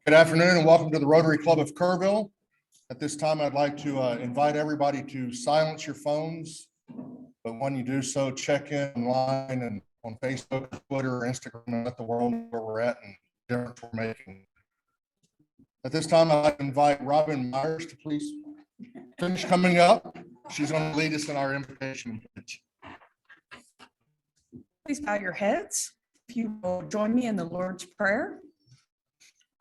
Good afternoon and welcome to the Rotary Club of Kerrville. At this time, I'd like to invite everybody to silence your phones. But when you do so, check in online and on Facebook, Twitter, Instagram, and let the world know where we're at and the difference we're making. At this time, I'd like to invite Robin Myers to please finish coming up. She's going to lead us in our invitation. Please bow your heads. If you will join me in the Lord's Prayer.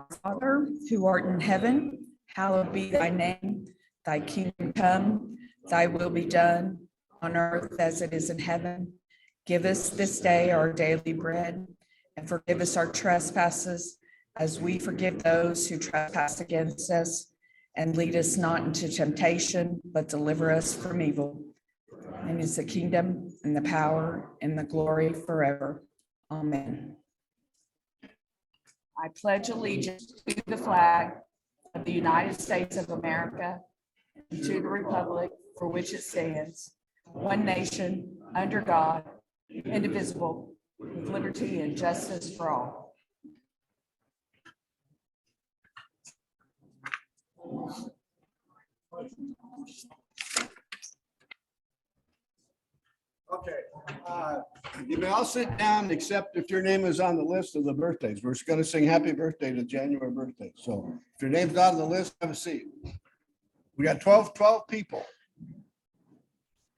Our Father, who art in heaven, hallowed be thy name. Thy kingdom come, thy will be done on earth as it is in heaven. Give us this day our daily bread, and forgive us our trespasses as we forgive those who trespass against us. And lead us not into temptation, but deliver us from evil. And it's the kingdom and the power and the glory forever. Amen. I pledge allegiance to the flag of the United States of America and to the republic for which it stands, one nation, under God, indivisible, with liberty and justice for all. Okay, you may all sit down except if your name is on the list of the birthdays. We're just going to sing happy birthday to January birthday. So if your name's not on the list, have a seat. We got 12 people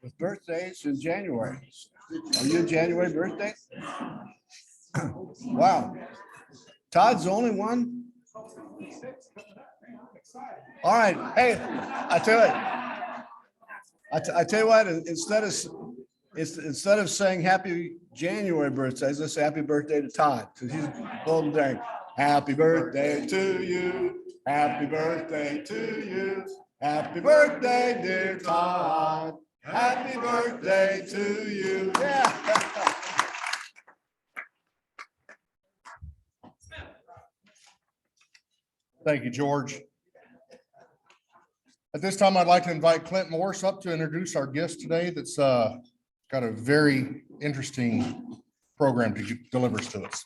with birthdays in January. Are you a January birthday? Wow. Todd's the only one? All right. Hey, I tell you what, instead of saying happy January birthdays, let's say happy birthday to Todd, because he's golden day. Happy birthday to you. Happy birthday to you. Happy birthday, dear Todd. Happy birthday to you. Yeah. Thank you, George. At this time, I'd like to invite Clint Morse up to introduce our guest today that's got a very interesting program to deliver to us.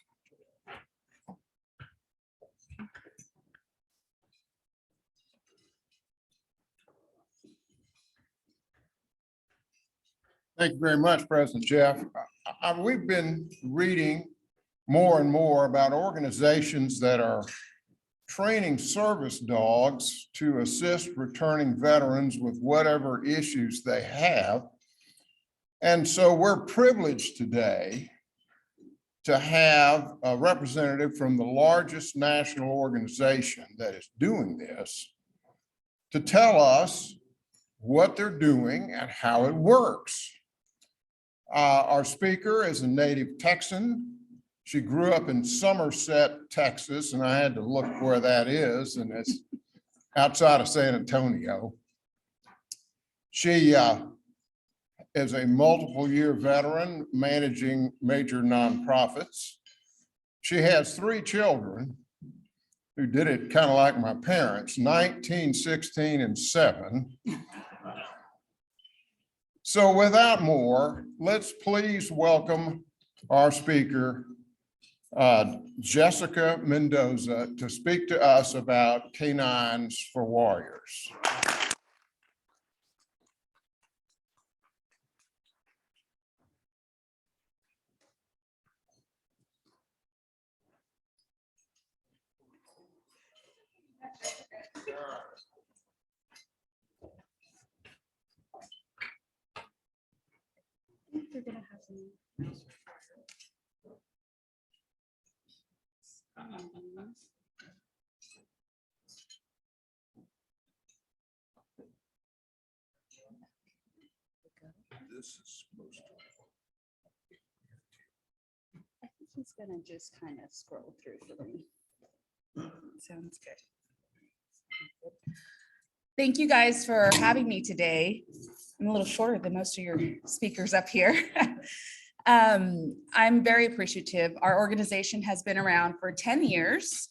Thank you very much, President Jeff. We've been reading more and more about organizations that are training service dogs to assist returning veterans with whatever issues they have. And so we're privileged today to have a representative from the largest national organization that is doing this to tell us what they're doing and how it works. Our speaker is a native Texan. She grew up in Somerset, Texas, and I had to look where that is, and it's outside of San Antonio. She is a multiple-year veteran managing major nonprofits. She has 3 children who did it kind of like my parents, 19, 16, and 7. So without more, let's please welcome our speaker, Jessica Mendoza, to speak to us about K9's for Warriors. They're gonna have some. This is supposed to. I think he's gonna just kind of scroll through for me. Sounds good. Thank you guys for having me today. I'm a little shorter than most of your speakers up here. I'm very appreciative. Our organization has been around for 10 years.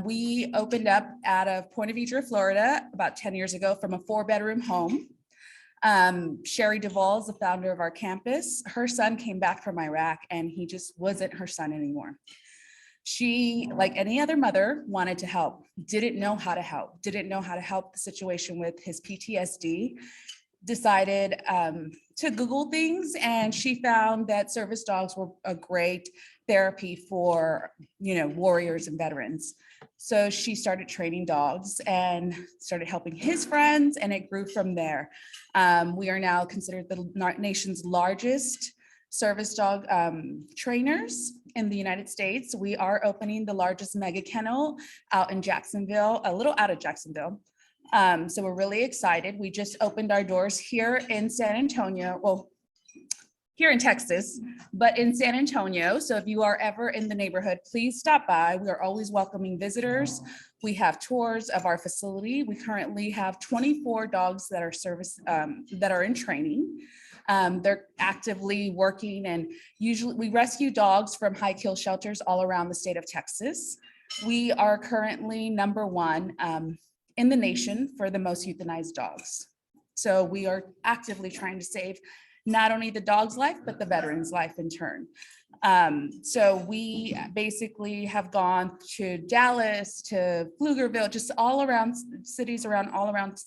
We opened up out of Point Vedra, Florida, about 10 years ago from a 4-bedroom home. Sherry Duvall is the founder of our campus. Her son came back from Iraq and he just wasn't her son anymore. She, like any other mother, wanted to help, didn't know how to help, the situation with his PTSD, decided to Google things, and she found that service dogs were a great therapy for, warriors and veterans. So she started training dogs and started helping his friends, and it grew from there. We are now considered the nation's largest service dog trainers in the United States. We are opening the largest mega kennel out in Jacksonville, a little out of Jacksonville. So we're really excited. We just opened our doors here in San Antonio, well, here in Texas, but in San Antonio. So if you are ever in the neighborhood, please stop by. We are always welcoming visitors. We have tours of our facility. We currently have 24 dogs that are in training. They're actively working, and usually we rescue dogs from high kill shelters all around the state of Texas. We are currently #1 in the nation for the most euthanized dogs. So we are actively trying to save not only the dog's life, but the veteran's life in turn. So we basically have gone to Dallas, to Pflugerville, just all around cities all around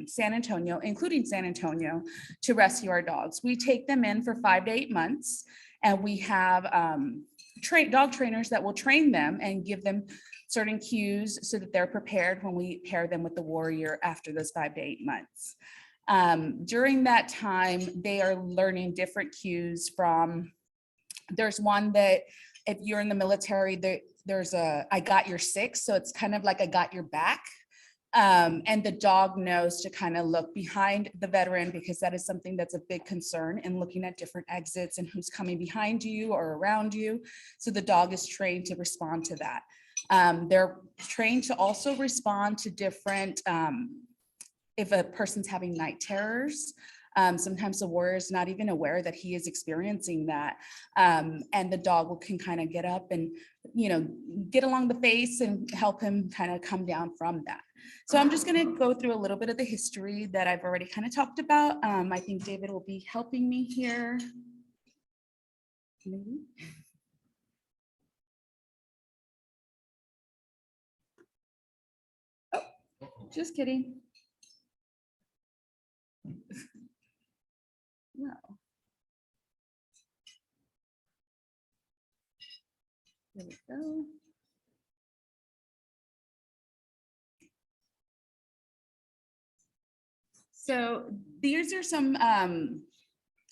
San Antonio, including San Antonio, to rescue our dogs. We take them in for 5 to 8 months, and we have dog trainers that will train them and give them certain cues so that they're prepared when we pair them with the warrior after those 5 to 8 months. During that time, they are learning different cues from, there's one that if you're in the military, there's a, I got your six. So it's kind of like I got your back. And the dog knows to kind of look behind the veteran, because that is something that's a big concern in looking at different exits and who's coming behind you or around you. So the dog is trained to respond to that. They're trained to also respond to different, if a person's having night terrors, sometimes the warrior is not even aware that he is experiencing that. And the dog can kind of get up and, get along the face and help him kind of come down from that. So I'm just going to go through a little bit of the history that I've already kind of talked about. I think David will be helping me here. Maybe. Oh, just kidding. No. There we go. So these are some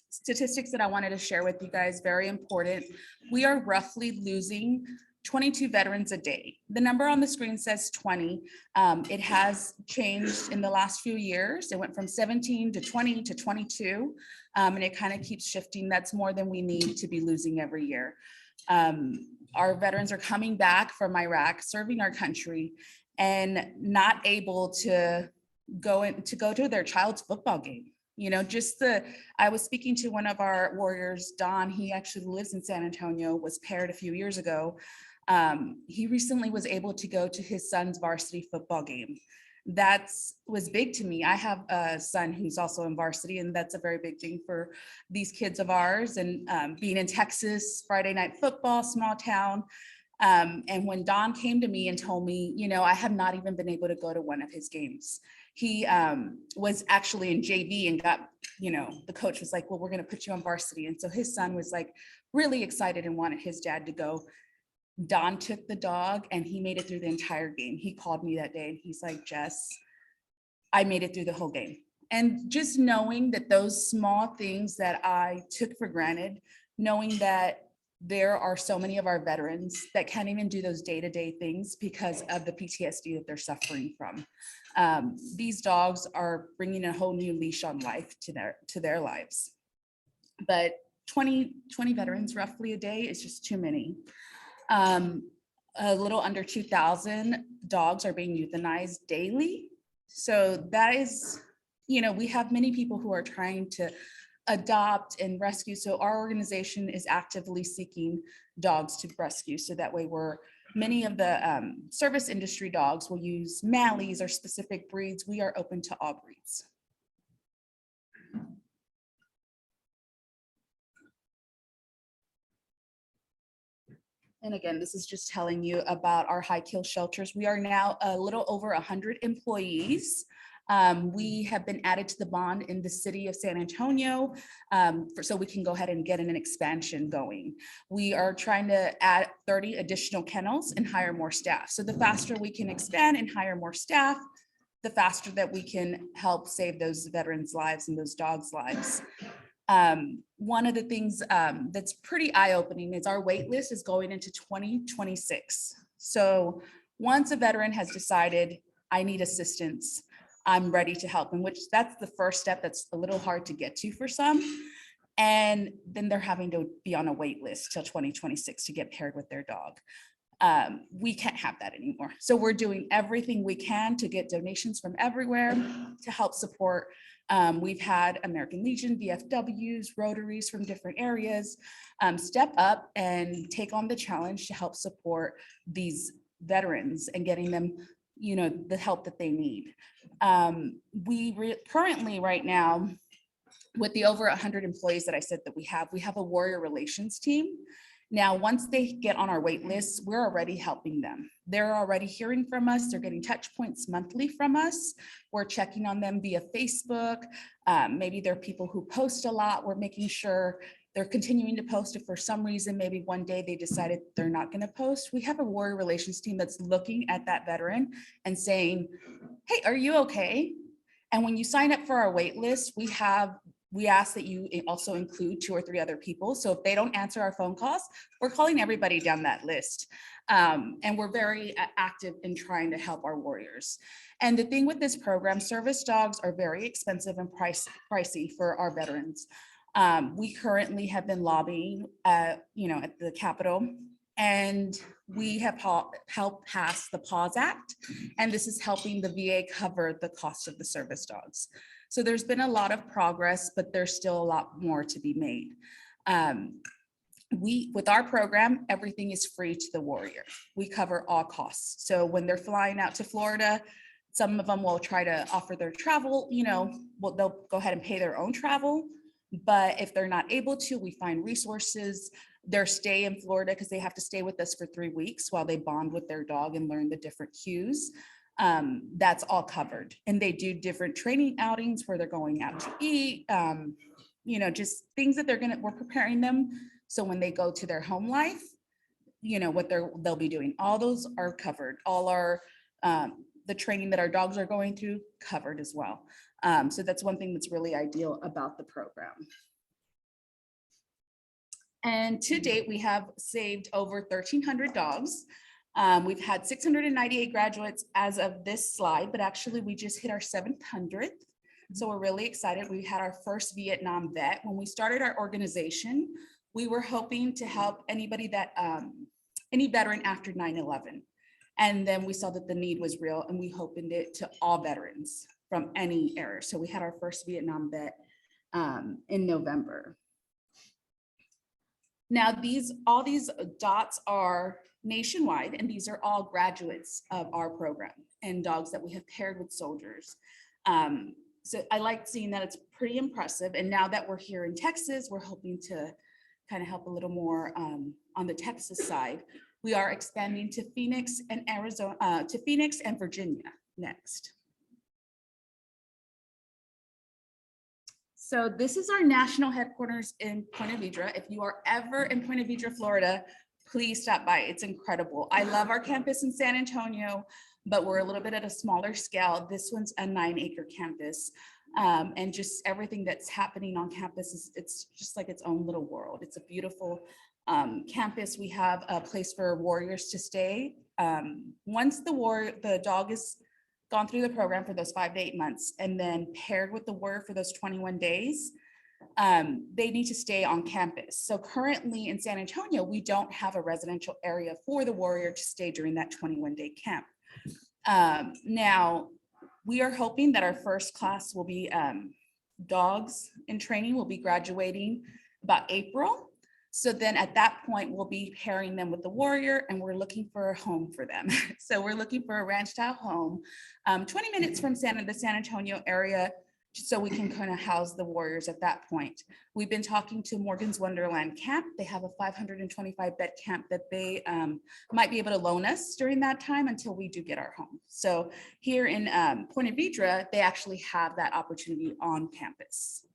statistics that I wanted to share with you guys, very important. We are roughly losing 22 veterans a day. The number on the screen says 20. It has changed in the last few years. It went from 17 to 20 to 22, and it kind of keeps shifting. That's more than we need to be losing every year. Our veterans are coming back from Iraq, serving our country, and not able to go to their child's football game. I was speaking to one of our warriors, Don. He actually lives in San Antonio, was paired a few years ago. He recently was able to go to his son's varsity football game. That was big to me. I have a son who's also in varsity, and that's a very big thing for these kids of ours. And being in Texas, Friday night football, small town. And when Don came to me and told me, I have not even been able to go to one of his games. He was actually in JV and got, the coach was like, well, we're going to put you on varsity. And so his son was like really excited and wanted his dad to go. Don took the dog and he made it through the entire game. He called me that day and he's like, Jess, I made it through the whole game. And just knowing that those small things that I took for granted, knowing that there are so many of our veterans that can't even do those day-to-day things because of the PTSD that they're suffering from. These dogs are bringing a whole new leash on life to their lives. But 20 veterans roughly a day is just too many. A little under 2,000 dogs are being euthanized daily. So that is, we have many people who are trying to adopt and rescue. So our organization is actively seeking dogs to rescue. So that way many of the service industry dogs will use Mallees or specific breeds. We are open to all breeds. And again, this is just telling you about our high kill shelters. We are now a little over 100 employees. We have been added to the bond in the city of San Antonio, so we can go ahead and get an expansion going. We are trying to add 30 additional kennels and hire more staff. So the faster we can expand and hire more staff, the faster that we can help save those veterans' lives and those dogs' lives. One of the things that's pretty eye-opening is our wait list is going into 2026. So once a veteran has decided, I need assistance, I'm ready to help, and which that's the first step that's a little hard to get to for some. And then they're having to be on a wait list till 2026 to get paired with their dog. We can't have that anymore. So we're doing everything we can to get donations from everywhere to help support. We've had American Legion, VFWs, Rotaries from different areas step up and take on the challenge to help support these veterans and getting them, you know, the help that they need. Currently right now, with the over 100 employees that I said that we have a warrior relations team. Now, once they get on our wait list, we're already helping them. They're already hearing from us. They're getting touch points monthly from us. We're checking on them via Facebook. Maybe there are people who post a lot. We're making sure they're continuing to post. If for some reason, maybe one day they decided they're not going to post, we have a warrior relations team that's looking at that veteran and saying, hey, are you okay? And when you sign up for our wait list, we ask that you also include 2 or 3 other people. So if they don't answer our phone calls, we're calling everybody down that list. And we're very active in trying to help our warriors. And the thing with this program, service dogs are very expensive and pricey for our veterans. We currently have been lobbying, at the Capitol, and we have helped pass the PAWS Act, and this is helping the VA cover the cost of the service dogs. So there's been a lot of progress, but there's still a lot more to be made. With our program, everything is free to the warrior. We cover all costs. So when they're flying out to Florida, some of them will try to offer their travel, they'll go ahead and pay their own travel. But if they're not able to, we find resources. Their stay in Florida, because they have to stay with us for 3 weeks while they bond with their dog and learn the different cues. That's all covered. And they do different training outings where they're going out to eat, just things that we're preparing them. So when they go to their home life, what they'll be doing, all those are covered. All our, the training that our dogs are going through covered as well. So that's one thing that's really ideal about the program. And to date, we have saved over 1,300 dogs. We've had 698 graduates as of this slide, but actually we just hit our 700th. So we're really excited. We had our first Vietnam vet. When we started our organization, we were hoping to help anybody any veteran after 9/11. And then we saw that the need was real, and we opened it to all veterans from any era. So we had our first Vietnam vet in November. Now, all these dots are nationwide, and these are all graduates of our program and dogs that we have paired with soldiers. So I like seeing that. It's pretty impressive. And now that we're here in Texas, we're hoping to kind of help a little more on the Texas side. We are expanding to Phoenix and Arizona, to Phoenix and Virginia next. So this is our national headquarters in Point Vedra. If you are ever in Point Vedra, Florida, please stop by. It's incredible. I love our campus in San Antonio, but we're a little bit at a smaller scale. This one's a 9-acre campus. And just everything that's happening on campus it's just like its own little world. It's a beautiful campus. We have a place for warriors to stay. Once the dog is gone through the program for those 5 to 8 months and then paired with the warrior for those 21 days, they need to stay on campus. So currently in San Antonio, we don't have a residential area for the warrior to stay during that 21-day camp. Now, we are hoping that our first class will be dogs in training will be graduating about April. So then at that point, we'll be pairing them with the warrior, and we're looking for a home for them. So we're looking for a ranch style home, 20 minutes from the San Antonio area. so we can kind of house the warriors at that point. We've been talking to Morgan's Wonderland Camp. They have a 525 bed camp that they might be able to loan us during that time until we do get our home. So here in Point Vedra, they actually have that opportunity on campus.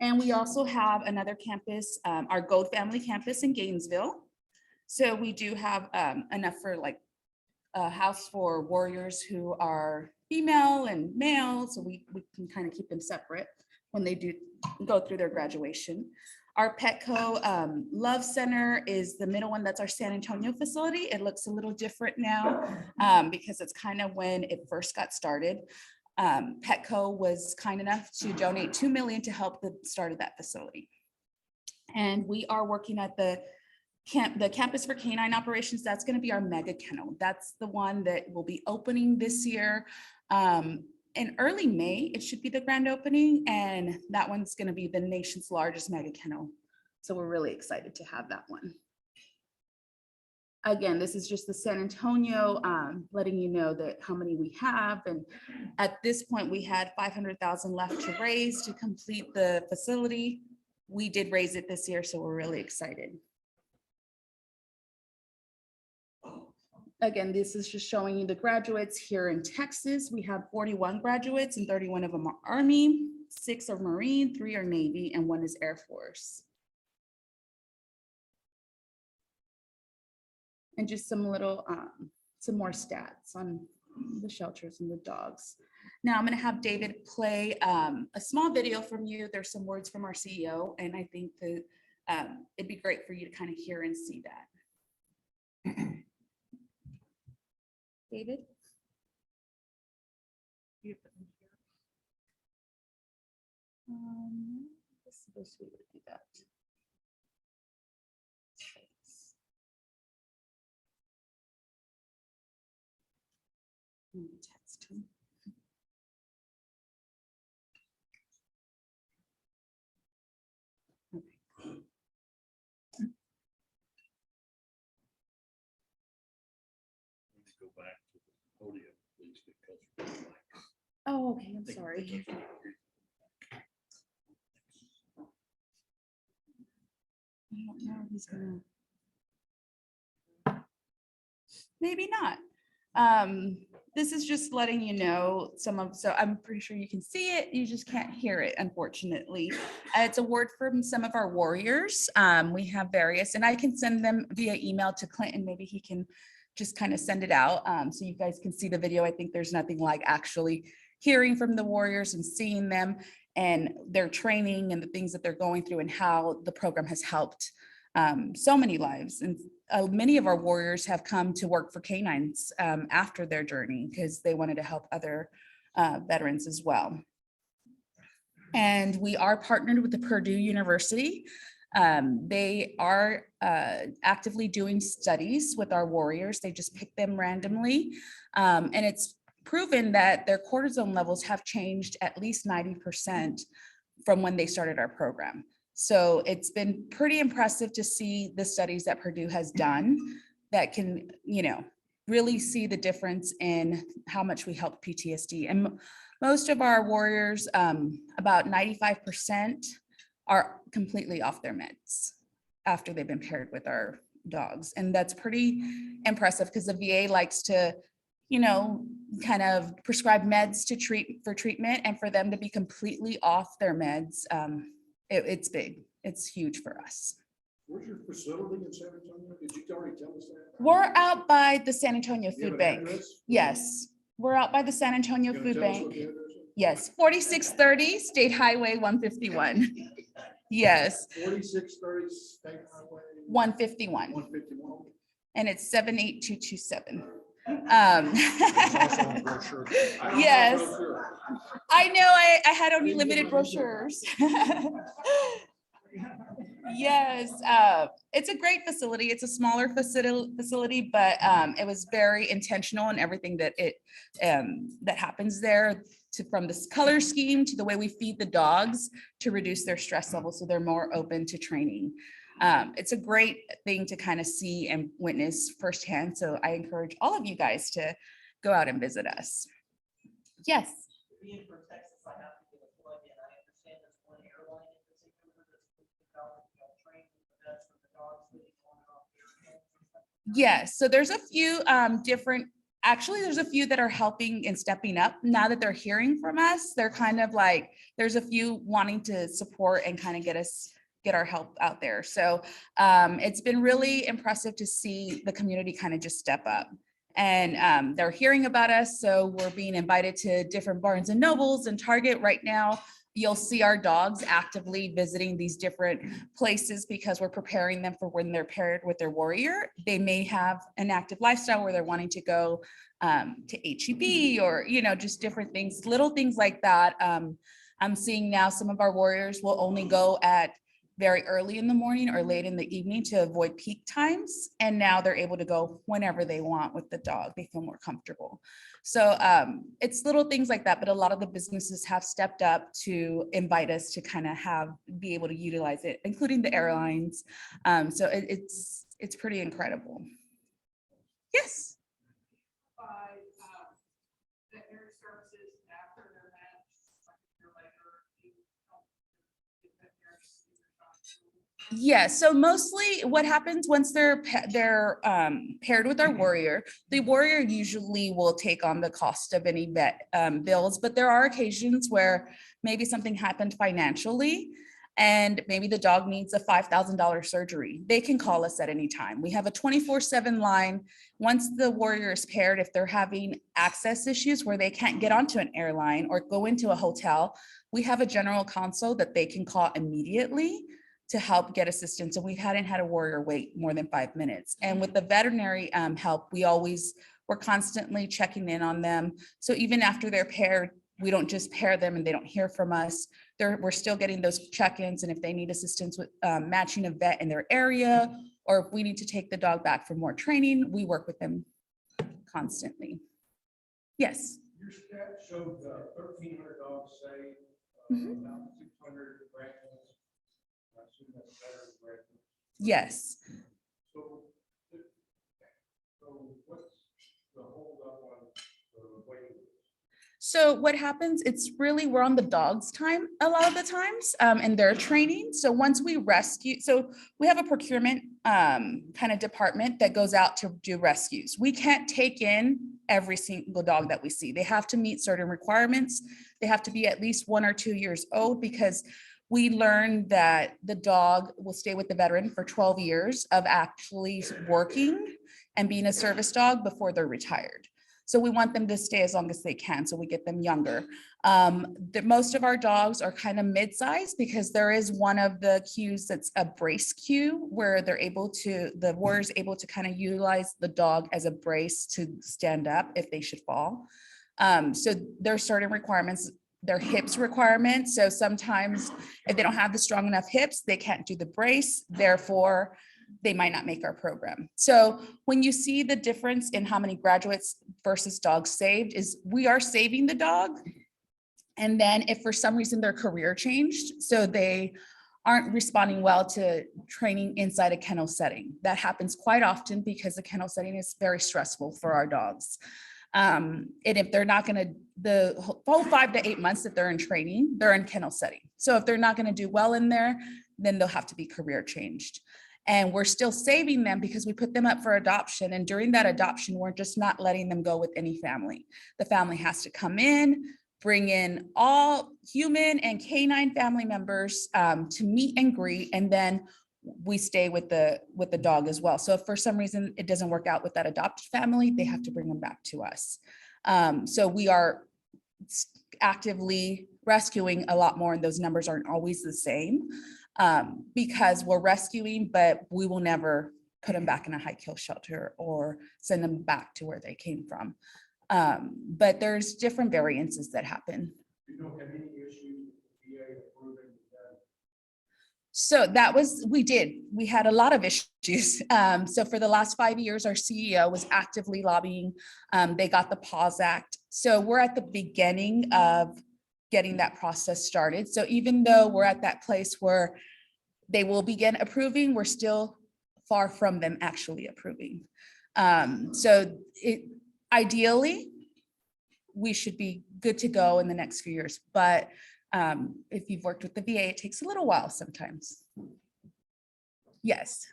And we also have another campus, our Gold Family Campus in Gainesville. So we do have enough for like a house for warriors who are female and male. So we can kind of keep them separate when they do go through their graduation. Our Petco Love Center is the middle one. That's our San Antonio facility. It looks a little different now because it's kind of when it first got started. Petco was kind enough to donate $2 million to help the start of that facility. And we are working at the campus for canine operations. That's going to be our mega kennel. That's the one that will be opening this year. In early May, it should be the grand opening. And that one's going to be the nation's largest mega kennel. So we're really excited to have that one. Again, this is just the San Antonio, letting you know that how many we have. And at this point, we had 500,000 left to raise to complete the facility. We did raise it this year, so we're really excited. Again, this is just showing you the graduates here in Texas. We have 41 graduates and 31 of them are Army, 6 are Marine, 3 are Navy, and 1 is Air Force. And just some little, some more stats on the shelters and the dogs. Now I'm gonna have David play a small video from you. There's some words from our CEO, and I think that it'd be great for you to kind of hear and see that. David? This is supposed to be able to do that. Text him. Okay. Go back to the podium, please, because. Oh, okay, I'm sorry. I don't know if he's gonna. Maybe not. This is just letting you know so I'm pretty sure you can see it. You just can't hear it, unfortunately. It's a word from some of our warriors. We have various, and I can send them via email to Clinton. Maybe he can just kind of send it out so you guys can see the video. I think there's nothing like actually hearing from the warriors and seeing them and their training and the things that they're going through and how the program has helped so many lives. And many of our warriors have come to work for K9's after their journey because they wanted to help other veterans as well. And we are partnered with the Purdue University. They are actively doing studies with our warriors. They just pick them randomly. And it's proven that their cortisone levels have changed at least 90% from when they started our program. So it's been pretty impressive to see the studies that Purdue has done that can, really see the difference in how much we help PTSD. And most of our warriors, about 95%, are completely off their meds after they've been paired with our dogs. And that's pretty impressive because the VA likes to, kind of prescribe meds for treatment, and for them to be completely off their meds, it's big. It's huge for us. Where's your facility in San Antonio? Did you already tell us that? We're out by the San Antonio You have Food an Bank. address? Yes, we're out by the San Antonio You gonna Food tell us Bank. what the address is? Yes, 4630 State Highway 151. Yes, 4630 State Highway. 151. 151. And it's 78227. It's also on brochure. I don't Yes. have a brochure. I know I had only limited brochures. Yes, it's a great facility. It's a smaller facility, but it was very intentional in everything that that happens there, from this color scheme to the way we feed the dogs to reduce their stress levels so they're more open to training. It's a great thing to kind of see and witness firsthand. So I encourage all of you guys to go out and visit us. Yes. Being from Texas, I have to get a plug-in. I understand there's one airline in particular that's training that's for the dogs living on and off airplanes and stuff. Yes, so there's a few different, actually, there's a few that are helping and stepping up. Now that they're hearing from us, they're kind of like, there's a few wanting to support and kind of get our help out there. So it's been really impressive to see the community kind of just step up. And they're hearing about us, so we're being invited to different Barnes and Nobles and Target right now. You'll see our dogs actively visiting these different places because we're preparing them for when they're paired with their warrior. They may have an active lifestyle where they're wanting to go to HEB or, you know, just different things, little things like that. I'm seeing now some of our warriors will only go at very early in the morning or late in the evening to avoid peak times. And now they're able to go whenever they want with the dog. They feel more comfortable. So it's little things like that, but a lot of the businesses have stepped up to invite us to kind of be able to utilize it, including the airlines. So it's pretty incredible. Yes. The air services after their match, like a year later, you help get that air. Yeah, so mostly what happens once they're paired with our warrior, the warrior usually will take on the cost of any vet bills, but there are occasions where maybe something happened financially and maybe the dog needs a $5,000 surgery. They can call us at any time. We have a 24/7 line. Once the warrior is paired, if they're having access issues where they can't get onto an airline or go into a hotel, we have a general console that they can call immediately to help get assistance. So we hadn't had a warrior wait more than 5 minutes. And with the veterinary help, we're constantly checking in on them. So even after they're paired, we don't just pair them and they don't hear from us. We're still getting those check-ins. And if they need assistance with matching a vet in their area, or if we need to take the dog back for more training, we work with them constantly. Yes. Your stat showed 1,300 dogs saved, Mhm. about 600 rattles. I assume that's better than rattles. Yes. So what's the hold up on the waiting list? So what happens, it's really, we're on the dog's time a lot of the times and their training. So once we rescue, so we have a procurement kind of department that goes out to do rescues. We can't take in every single dog that we see. They have to meet certain requirements. They have to be at least 1 or 2 years old because we learned that the dog will stay with the veteran for 12 years of actually working and being a service dog before they're retired. So we want them to stay as long as they can. So we get them younger. Most of our dogs are kind of mid-sized because there is one of the cues that's a brace cue where the warrior's able to kind of utilize the dog as a brace to stand up if they should fall. So there are certain requirements, their hips requirements. So sometimes if they don't have the strong enough hips, they can't do the brace. Therefore, they might not make our program. So when you see the difference in how many graduates versus dogs saved is we are saving the dog. And then if for some reason their career changed, so they aren't responding well to training inside a kennel setting. That happens quite often because the kennel setting is very stressful for our dogs. And if they're not going to, the whole 5 to 8 months that they're in training, they're in kennel setting. So if they're not going to do well in there, then they'll have to be career changed. And we're still saving them because we put them up for adoption. And during that adoption, we're just not letting them go with any family. The family has to come in, bring in all human and K9 family members to meet and greet. And then we stay with the dog as well. So if for some reason it doesn't work out with that adopted family, they have to bring them back to us. So we are actively rescuing a lot more, and those numbers aren't always the same because we're rescuing, but we will never put them back in a high kill shelter or send them back to where they came from. But there's different variances that happen. You don't have any issues with VA approving that? So we had a lot of issues. So for the last 5 years, our CEO was actively lobbying. They got the PAWS Act. So we're at the beginning of getting that process started. So even though we're at that place where they will begin approving, we're still far from them actually approving. Ideally, we should be good to go in the next few years. But if you've worked with the VA, it takes a little while sometimes. Yes.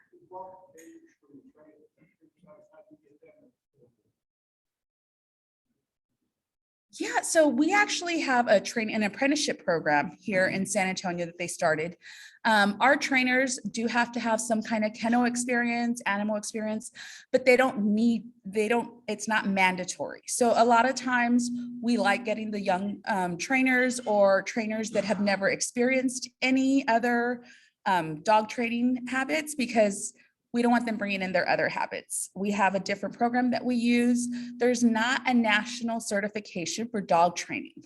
Yeah, so we actually have an apprenticeship program here in San Antonio that they started. Our trainers do have to have some kind of kennel experience, animal experience, but it's not mandatory. So a lot of times we like getting the young trainers or trainers that have never experienced any other dog training habits, because we don't want them bringing in their other habits. We have a different program that we use. There's not a national certification for dog training.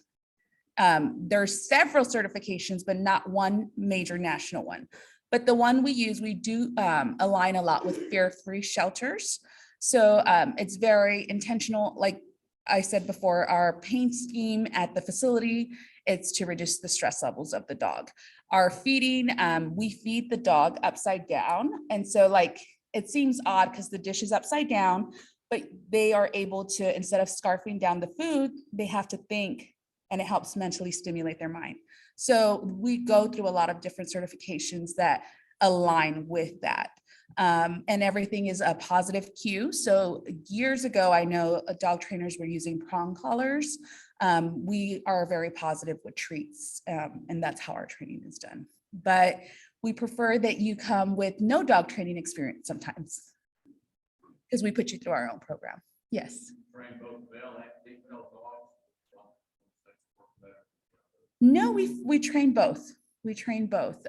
There's several certifications, but not one major national one. But the one we use, we do align a lot with fear-free shelters. So it's very intentional. Like I said before, our paint scheme at the facility, it's to reduce the stress levels of the dog. Our feeding, we feed the dog upside down. And so like, it seems odd because the dish is upside down, but they are able to, instead of scarfing down the food, they have to think, and it helps mentally stimulate their mind. So we go through a lot of different certifications that align with that. And everything is a positive cue. So years ago, I know dog trainers were using prong collars. We are very positive with treats, and that's how our training is done. But we prefer that you come with no dog training experience sometimes, because we put you through our own program. Yes. No, we train both. We train both.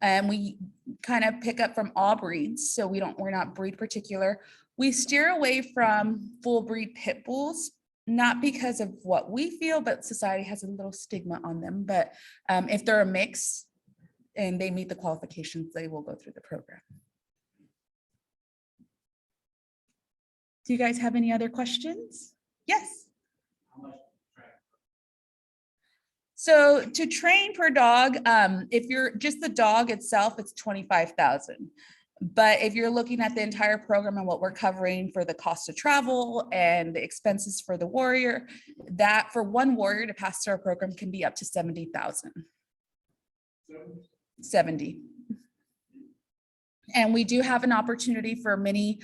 And we kind of pick up from all breeds. So we're not breed particular. We steer away from full breed pit bulls, not because of what we feel, but society has a little stigma on them. But if they're a mix and they meet the qualifications, they will go through the program. Do you guys have any other questions? Yes. So to train per dog, if you're just the dog itself, it's 25,000. But if you're looking at the entire program and what we're covering for the cost of travel and the expenses for the warrior, that for one warrior to pass through our program can be up to 70,000. 70. And we do have an opportunity for many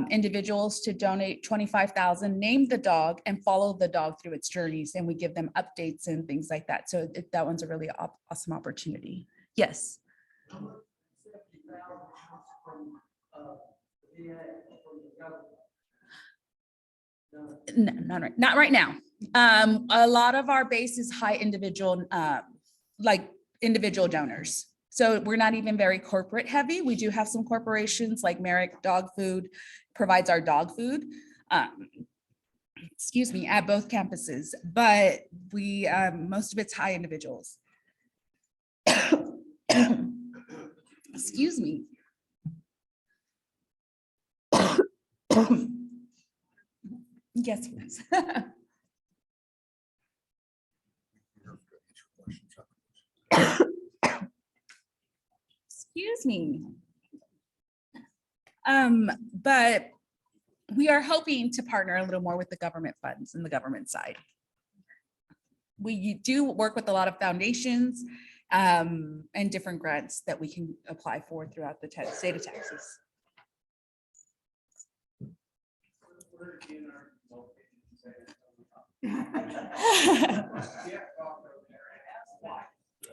individuals to donate 25,000, name the dog, and follow the dog through its journeys. And we give them updates and things like that. So that one's a really awesome opportunity. Yes. No, not right now. A lot of our base is high individual, like individual donors. So we're not even very corporate heavy. We do have some corporations like Merrick Dog Food provides our dog food, excuse me, at both campuses, but we, most of it's high individuals. Excuse me. Yes, please. Excuse me. But we are hoping to partner a little more with the government funds and the government side. We do work with a lot of foundations and different grants that we can apply for throughout the state of Texas.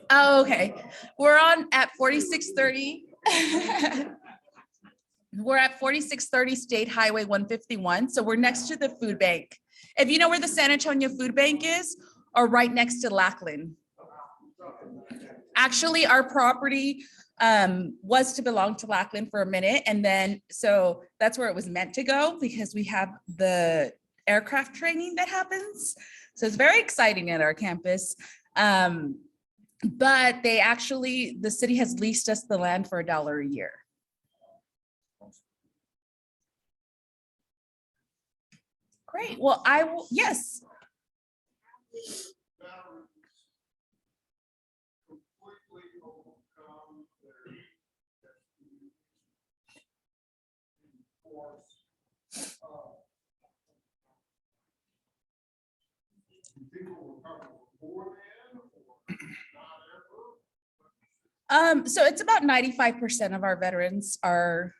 Oh, okay. We're on at 4630. We're at 4630 State Highway 151. So we're next to the food bank. If you know where the San Antonio Food Bank is, or right next to Lackland. Actually, our property was to belong to Lackland for a minute. And then, so that's where it was meant to go because we have the aircraft training that happens. So it's very exciting at our campus. But the city has leased us the land for $1 a year. Great. Well, I will, yes. people recover before then or not ever? So it's about 95% of our veterans are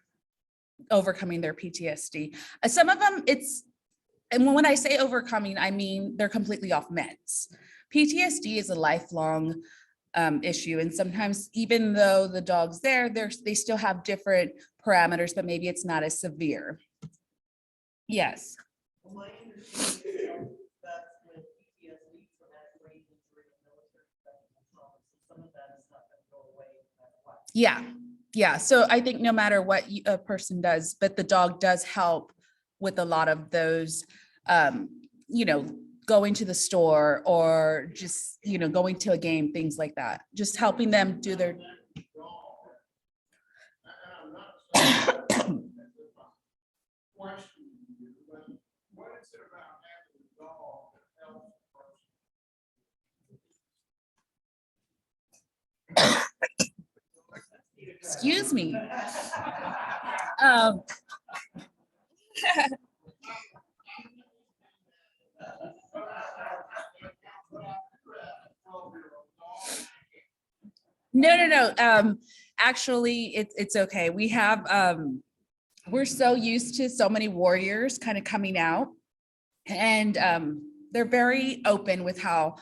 overcoming their PTSD. Some of them and when I say overcoming, I mean they're completely off meds. PTSD is a lifelong issue. And sometimes even though the dog's there, they still have different parameters, but maybe it's not as severe. Yes. Well, my understanding is that's when PTSD traumatic brain injury and military trauma, so some of that is not going to go away no matter what. Yeah. Yeah. So I think no matter what a person does, but the dog does help with a lot of those, going to the store or just, going to a game, things like that, just helping them do their. Question you, but what is it about having a dog that helps a person? Excuse me. No. Actually, it's okay. We have, we're so used to so many warriors kind of coming out, and they're very open with how,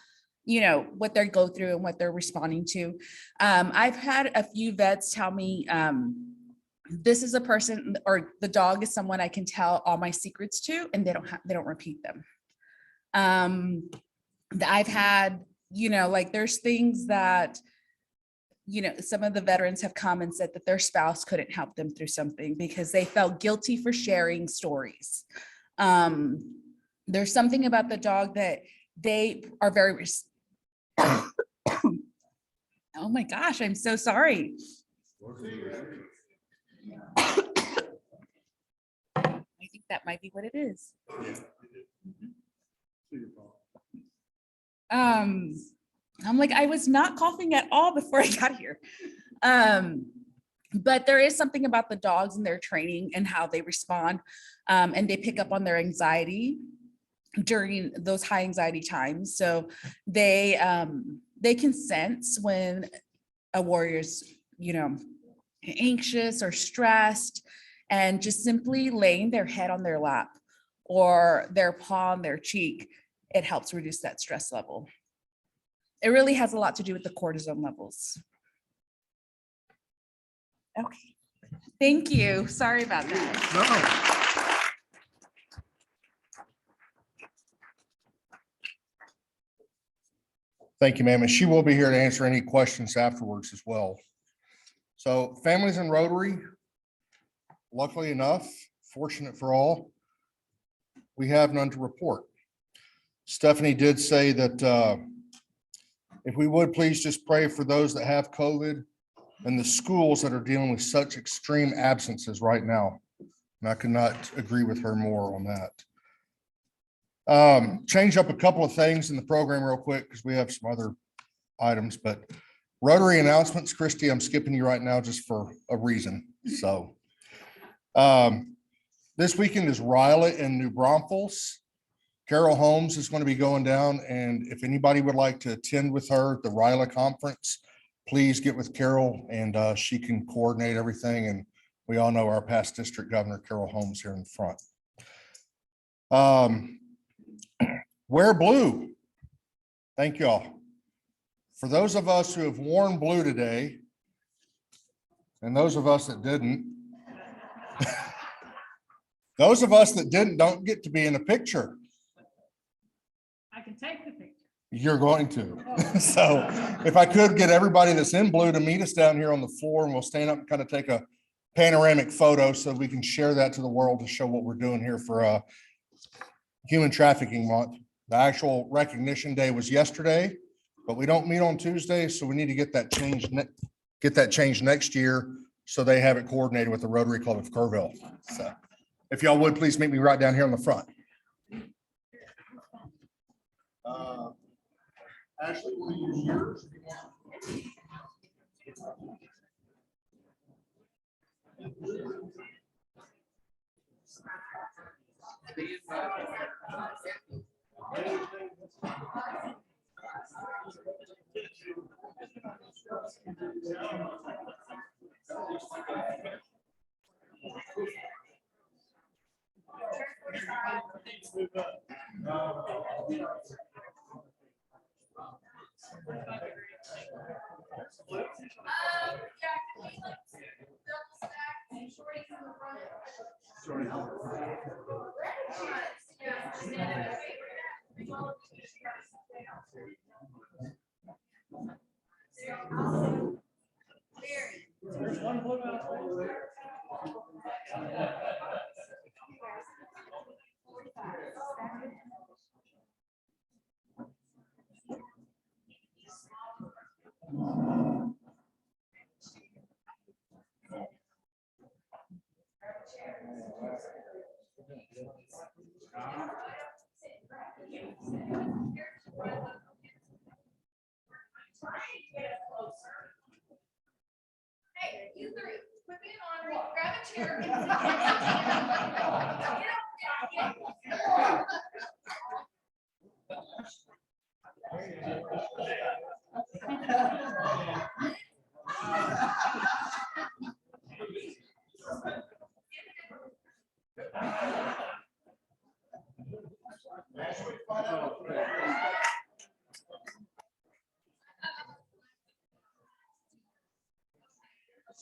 what they go through and what they're responding to. I've had a few vets tell me, this is a person or the dog is someone I can tell all my secrets to, and they don't repeat them. I've had, there's things that, some of the veterans have come and said that their spouse couldn't help them through something because they felt guilty for sharing stories. There's something about the dog that they are very, oh my gosh, I'm so sorry. I think that might be what it is. I'm like, I was not coughing at all before I got here. But there is something about the dogs and their training and how they respond, and they pick up on their anxiety during those high anxiety times. So they can sense when a warrior's, anxious or stressed, and just simply laying their head on their lap or their paw on their cheek, it helps reduce that stress level. It really has a lot to do with the cortisol levels. Okay. Thank you. Sorry about that. Thank you, ma'am. And she will be here to answer any questions afterwards as well. So families in Rotary, luckily enough, fortunate for all, we have none to report. Stephanie did say that if we would please just pray for those that have COVID and the schools that are dealing with such extreme absences right now. And I could not agree with her more on that. Change up a couple of things in the program real quick because we have some other items, but Rotary announcements, Christy, I'm skipping you right now just for a reason. So this weekend is Ryla in New Braunfels. Carol Holmes is going to be going down, and if anybody would like to attend with her at the Ryla conference, please get with Carol and she can coordinate everything. And we all know our past district governor, Carol Holmes, here in the front. Wear blue. Thank y'all. For those of us who have worn blue today, and those of us that didn't, those of us that didn't don't get to be in a picture. I can take the picture. You're going to. So if I could get everybody that's in blue to meet us down here on the floor, and we'll stand up and kind of take a panoramic photo so we can share that to the world to show what we're doing here for Human Trafficking Month. The actual recognition day was yesterday, but we don't meet on Tuesday, so we need to get that changed next year so they have it coordinated with the Rotary Club of Kerrville. So if y'all would, please meet me right down here on the front. Ashley, will you use yours? Hey, you three, put me in honor, grab a chair.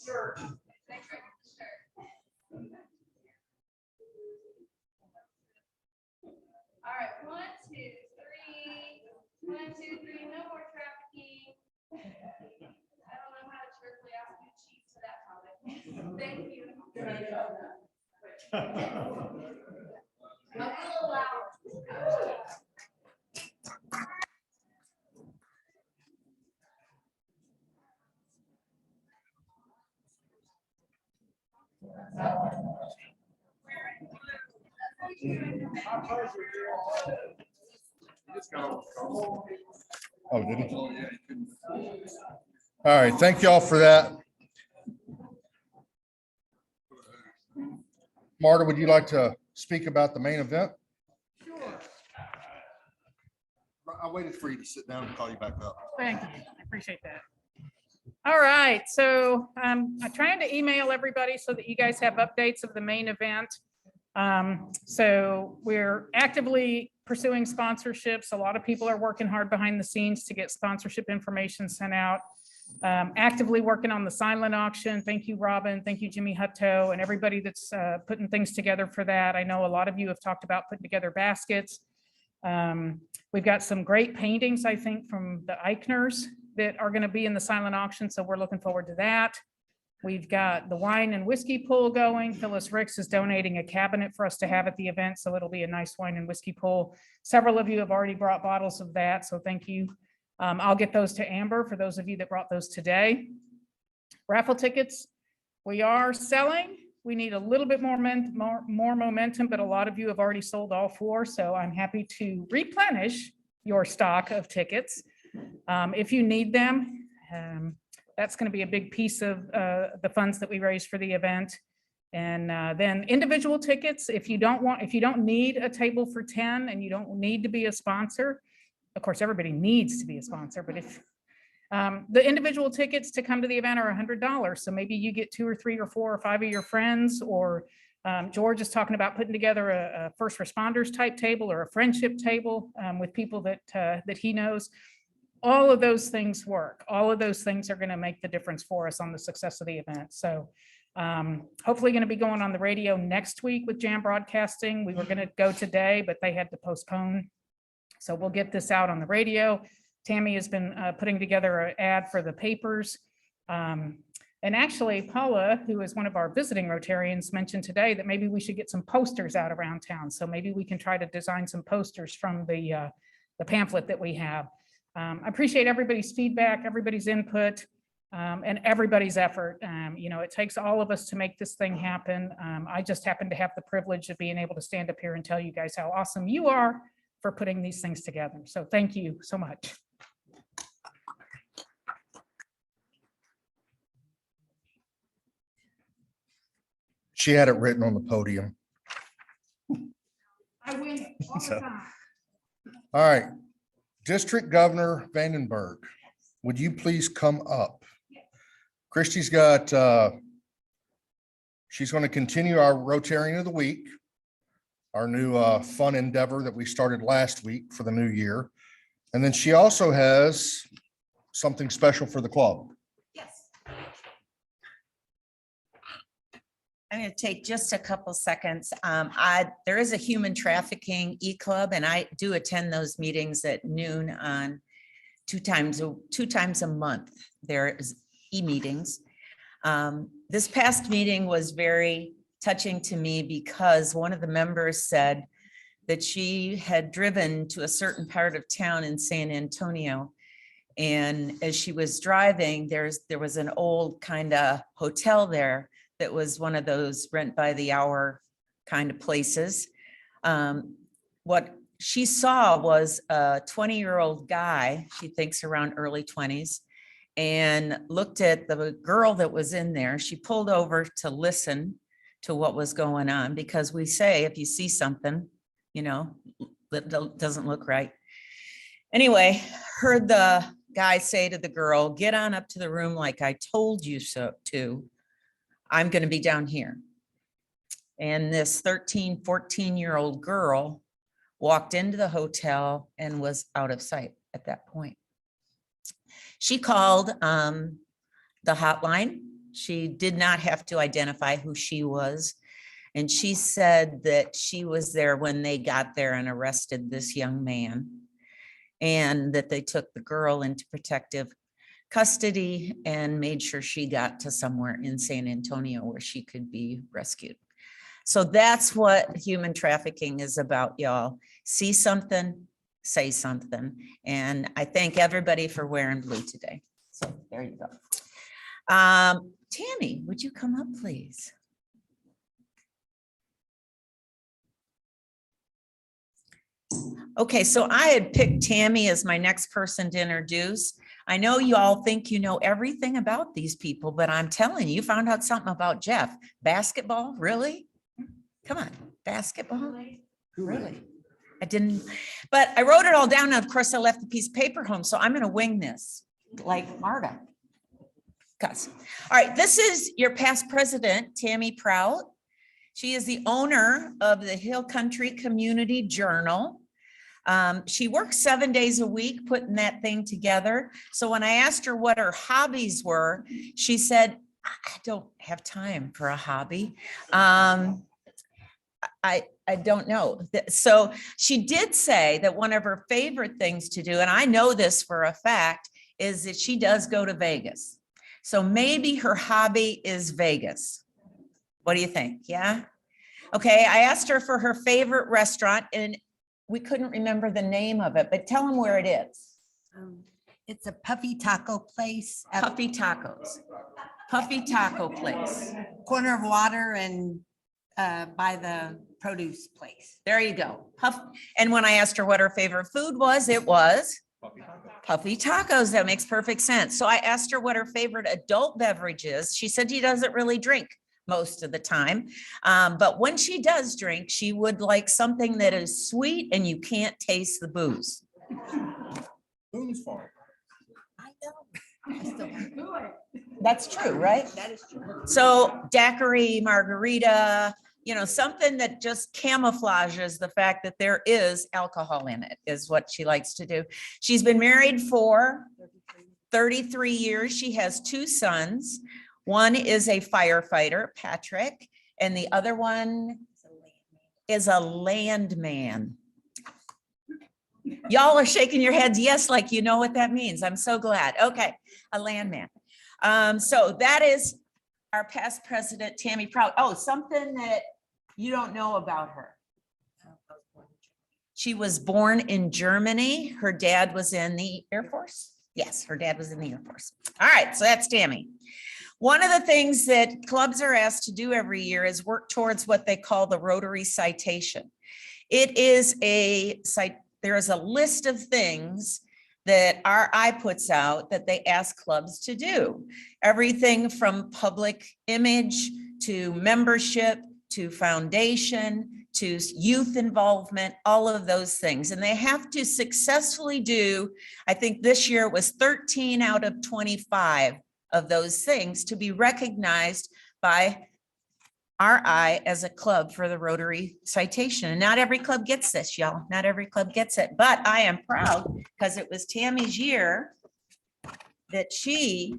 Sure. All right, 1, 2, 3. 1, 2, 3. No more trafficking. I don't know how to cheerfully ask you to cheat to that topic. Thank you. A little loud. Oh, did he? All right, thank you all for that. Marta, would you like to speak about the main event? Sure. I waited for you to sit down and call you back up. Thank you. I appreciate that. All right, so I'm trying to email everybody so that you guys have updates of the main event. So we're actively pursuing sponsorships. A lot of people are working hard behind the scenes to get sponsorship information sent out. Actively working on the silent auction. Thank you, Robin. Thank you, Jimmy Hutto, and everybody that's putting things together for that. I know a lot of you have talked about putting together baskets. We've got some great paintings, I think, from the Eichner's that are going to be in the silent auction, so we're looking forward to that. We've got the wine and whiskey pool going. Phyllis Ricks is donating a cabinet for us to have at the event, so it'll be a nice wine and whiskey pool. Several of you have already brought bottles of that, so thank you. I'll get those to Amber for those of you that brought those today. Raffle tickets, we are selling. We need a little bit more momentum, but a lot of you have already sold all 4, so I'm happy to replenish your stock of tickets. If you need them, that's going to be a big piece of the funds that we raise for the event. And then individual tickets, if you don't need a table for 10 and you don't need to be a sponsor, of course, everybody needs to be a sponsor, but if the individual tickets to come to the event are $100. So maybe you get 2 or 3 or 4 or 5 of your friends, or George is talking about putting together a first responders type table or a friendship table with people that he knows. All of those things work. All of those things are going to make the difference for us on the success of the event. So hopefully going to be going on the radio next week with Jam Broadcasting. We were going to go today, but they had to postpone. So we'll get this out on the radio. Tammy has been putting together an ad for the papers. And actually, Paula, who is one of our visiting Rotarians, mentioned today that maybe we should get some posters out around town. So maybe we can try to design some posters from the pamphlet that we have. I appreciate everybody's feedback, everybody's input, and everybody's effort. You know, it takes all of us to make this thing happen. I just happen to have the privilege of being able to stand up here and tell you guys how awesome you are for putting these things together. So thank you so much. She had it written on the podium. I win all the So- time. All right. District Governor Vandenberg, would you please come up? Christie's got, she's going to continue our Rotarian of the Week, our new fun endeavor that we started last week for the new year. And then she also has something special for the club. Yes. I'm going to take just a couple seconds. There is a human trafficking e-club, and I do attend those meetings at noon on two times a month. There is e-meetings. This past meeting was very touching to me because one of the members said that she had driven to a certain part of town in San Antonio. And as she was driving, there was an old kind of hotel there that was one of those rent by the hour kind of places. What she saw was a 20-year-old guy, she thinks around early 20s, and looked at the girl that was in there. She pulled over to listen to what was going on, because we say if you see something, you know, that doesn't look right. Anyway, heard the guy say to the girl, "Get on up to the room like I told you so to. I'm going to be down here." And this 13, 14-year-old girl walked into the hotel and was out of sight at that point. She called the hotline. She did not have to identify who she was. And she said that she was there when they got there and arrested this young man, and that they took the girl into protective custody and made sure she got to somewhere in San Antonio where she could be rescued. So that's what human trafficking is about, y'all. See something, say something. And I thank everybody for wearing blue today. So there you go. Tammy, would you come up, please? Okay, so I had picked Tammy as my next person to introduce. I know you all think you know everything about these people, but I'm telling you, you found out something about Jeff. Basketball, really? Come on, basketball? Really? I didn't, but I wrote it all down. And of course, I left the piece of paper home, so I'm gonna wing this like Marta. All right, this is your past president, Tammy Prout. She is the owner of the Hill Country Community Journal. She works 7 days a week putting that thing together. So when I asked her what her hobbies were, she said, "I don't have time for a hobby. I don't know." So she did say that one of her favorite things to do, and I know this for a fact, is that she does go to Vegas. So maybe her hobby is Vegas. What do you think? Yeah. Okay. I asked her for her favorite restaurant and we couldn't remember the name of it, but tell them where it is. It's a puffy taco place at Puffy Tacos. Puffy Taco Place. corner of Water and by the produce place. There you go. And when I asked her what her favorite food was, it was Puffy Tacos. That makes perfect sense. So I asked her what her favorite adult beverage is. She said she doesn't really drink most of the time. But when she does drink, she would like something that is sweet and you can't taste the booze. Boone's Farm. I know. I still want to do it. That's true, right? That is true. So daiquiri, margarita, you know, something that just camouflages the fact that there is alcohol in it is what she likes to do. She's been married for 33 years. She has 2 sons. One is a firefighter, Patrick, and the other one is a landman. Y'all are shaking your heads, yes, like you know what that means. I'm so glad. Okay, a landman. So that is our past president, Tammy Prout. Oh, something that you don't know about her. She was born in Germany. Her dad was in the Air Force. Yes, her dad was in the Air Force. All right, so that's Tammy. One of the things that clubs are asked to do every year is work towards what they call the Rotary citation. It is there is a list of things that RI puts out that they ask clubs to do. Everything from public image to membership to foundation to youth involvement, all of those things. And they have to successfully do, I think this year it was 13 out of 25 of those things to be recognized by RI as a club for the Rotary citation. And not every club gets this, y'all. Not every club gets it, but I am proud because it was Tammy's year that she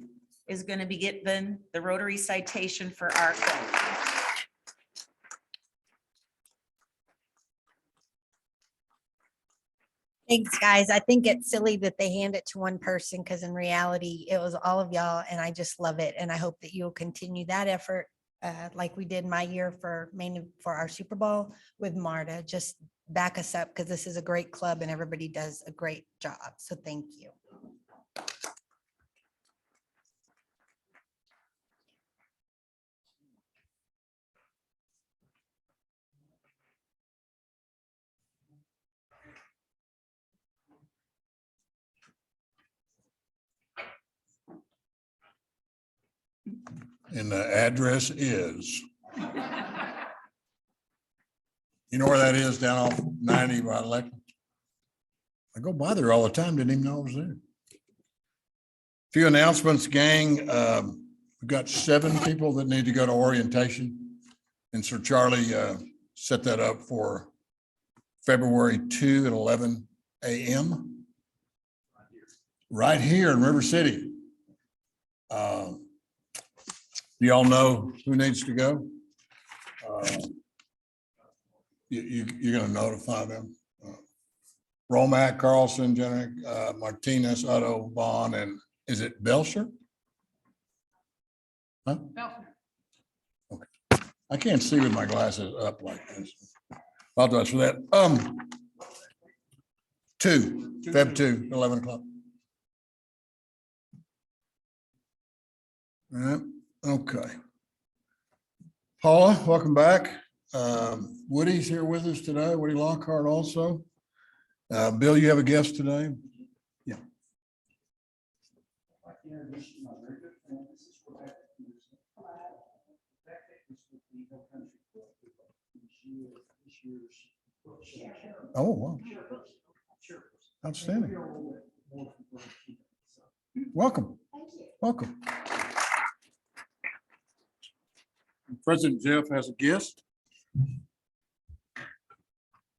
is going to be getting the Rotary citation for our club. Thanks, guys. I think it's silly that they hand it to one person because in reality, it was all of y'all and I just love it. And I hope that you'll continue that effort like we did my year for our Super Bowl with Marta. Just back us up because this is a great club and everybody does a great job. So thank you. And the address is. You know where that is, down off 90 by Electric? I go by there all the time, didn't even know I was there. Few announcements, gang. We've got 7 people that need to go to orientation. And Sir Charlie set that up for February 2 at 11 a.m. Right here in River City. Do y'all know who needs to go? You're going to notify them. Romack, Carlson, Jenick, Martinez, Otto, Vaughn, and is it Belcher? Huh? Okay. I can't see with my glasses up like this. Apologize for that. Feb 2, 11 o'clock. All right. Okay. Paula, welcome back. Woody's here with us today. Woody Lockhart also. Bill, you have a guest today? Yeah. Oh, wow. Outstanding. Welcome. Welcome. President Jeff has a guest.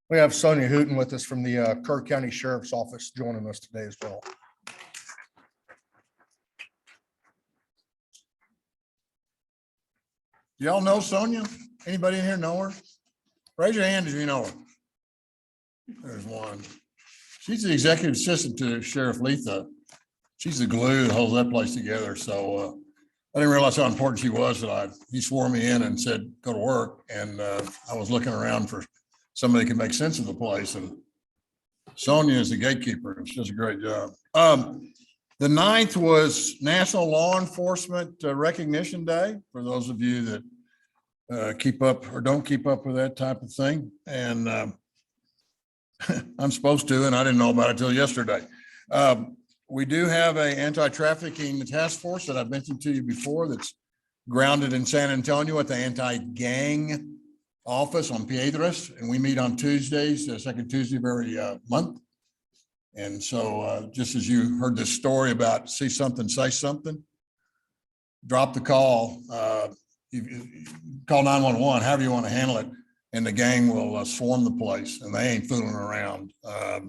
We have Sonia Hooten with us from the Kerr County Sheriff's Office joining us today as well. Y'all know Sonia? Anybody in here know her? Raise your hand if you know her. There's one. She's the executive assistant to Sheriff Letha. She's the glue that holds that place together. So I didn't realize how important she was that he swore me in and said, go to work. And I was looking around for somebody who can make sense of the place. And Sonia is the gatekeeper. She does a great job. The 9th was National Law Enforcement Recognition Day, for those of you that keep up or don't keep up with that type of thing. And I'm supposed to, and I didn't know about it till yesterday. We do have an anti-trafficking task force that I've mentioned to you before that's grounded in San Antonio at the anti-gang office on Piedras. And we meet on Tuesdays, the second Tuesday of every month. And so just as you heard this story about see something, say something, drop the call, you call 911, however you want to handle it, and the gang will swarm the place and they ain't fooling around. I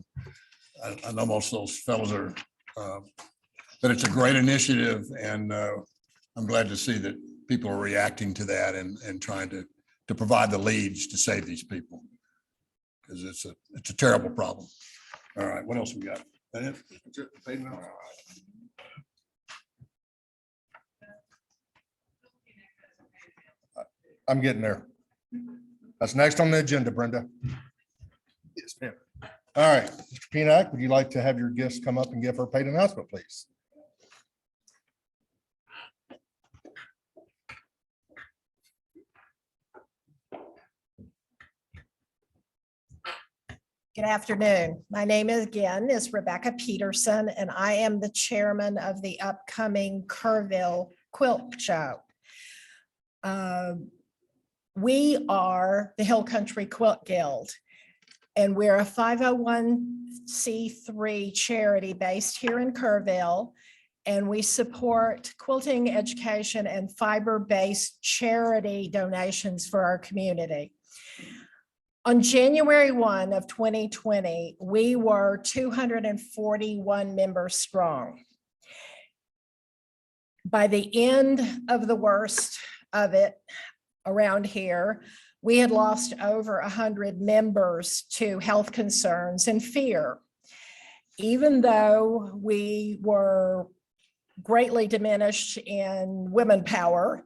know most of those fellows are, but it's a great initiative and I'm glad to see that people are reacting to that and trying to provide the leads to save these people because it's a terrible problem. All right, what else we got? That it? That's it. All right. I'm getting there. That's next on the agenda, Brenda. Yes, ma'am. All right, Mr. Pienak, would you like to have your guest come up and give her paid announcement, please? Good afternoon. My name is Rebecca Peterson, and I am the chairman of the upcoming Kerrville Quilt Show. We are the Hill Country Quilt Guild, and we're a 501c3 charity based here in Kerrville, and we support quilting education and fiber-based charity donations for our community. On January 1 of 2020, we were 241 members strong. By the end of the worst of it around here, we had lost over 100 members to health concerns and fear. Even though we were greatly diminished in women power,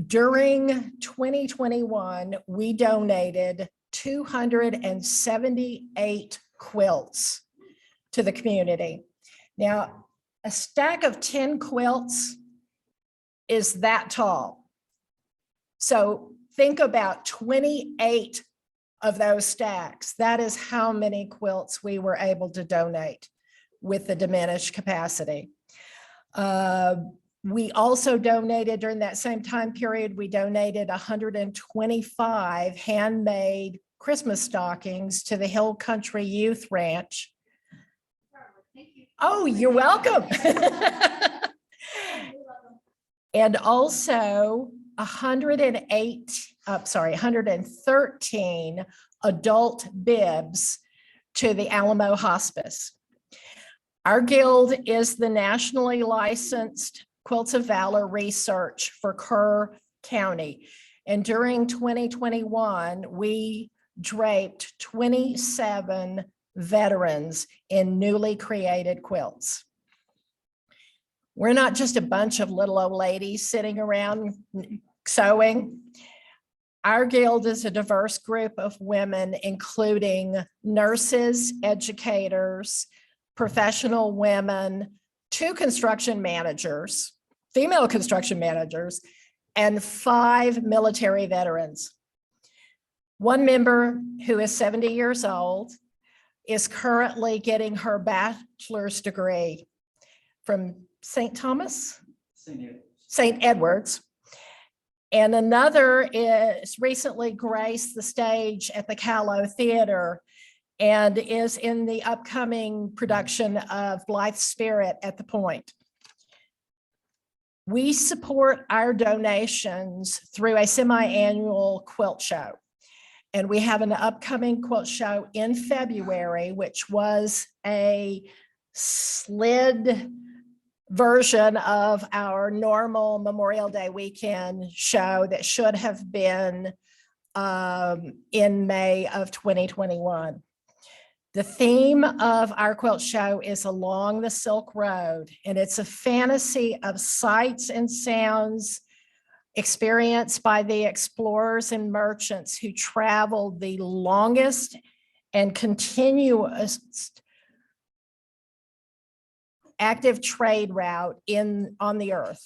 during 2021, we donated 278 quilts to the community. Now, a stack of 10 quilts is that tall. So think about 28 of those stacks. That is how many quilts we were able to donate with the diminished capacity. We also donated during that same time period, we donated 125 handmade Christmas stockings to the Hill Country Youth Ranch. Oh, you're welcome. And also 113 adult bibs to the Alamo Hospice. Our guild is the nationally licensed Quilts of Valor research for Kerr County. And during 2021, we draped 27 veterans in newly created quilts. We're not just a bunch of little old ladies sitting around sewing. Our guild is a diverse group of women, including nurses, educators, professional women, 2 construction managers, female construction managers, and 5 military veterans. One member who is 70 years old is currently getting her bachelor's degree from St. Thomas? St. Edwards. And another is recently graced the stage at the Callow Theater and is in the upcoming production of Blythe Spirit at the Point. We support our donations through a semi-annual quilt show. And we have an upcoming quilt show in February, which was a slid version of our normal Memorial Day weekend show that should have been in May of 2021. The theme of our quilt show is Along the Silk Road, and it's a fantasy of sights and sounds experienced by the explorers and merchants who traveled the longest and continuous active trade route on the earth.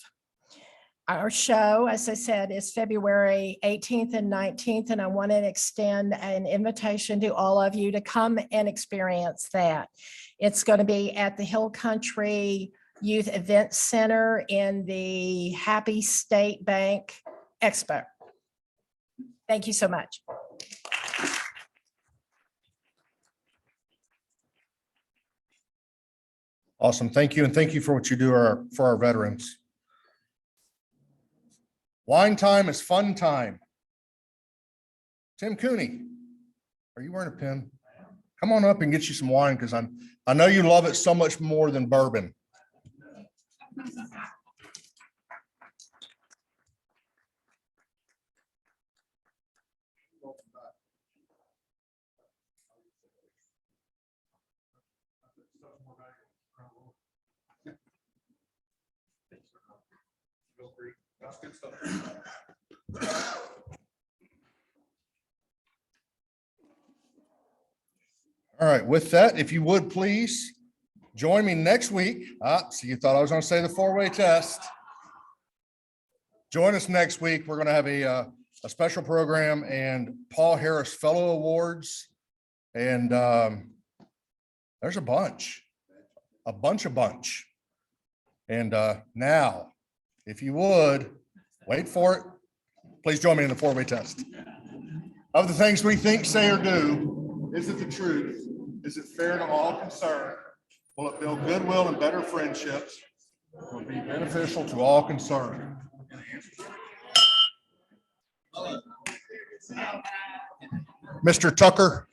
Our show, as I said, is February 18th and 19th, and I want to extend an invitation to all of you to come and experience that. It's going to be at the Hill Country Youth Event Center in the Happy State Bank Expo. Thank you so much. Awesome. Thank you. And thank you for what you do for our veterans. Wine time is fun time. Tim Cooney, are you wearing a pin? Come on up and get you some wine because I know you love it so much more than bourbon. All right, with that, if you would please join me next week. So you thought I was going to say the 4-way test. Join us next week. We're going to have a special program and Paul Harris Fellow Awards. And there's a bunch. And now, if you would, wait for it. Please join me in the four-way test. Of the things we think, say, or do, is it the truth? Is it fair to all concerned? Will it build goodwill and better friendships? Will it be beneficial to all concerned? Mr. Tucker.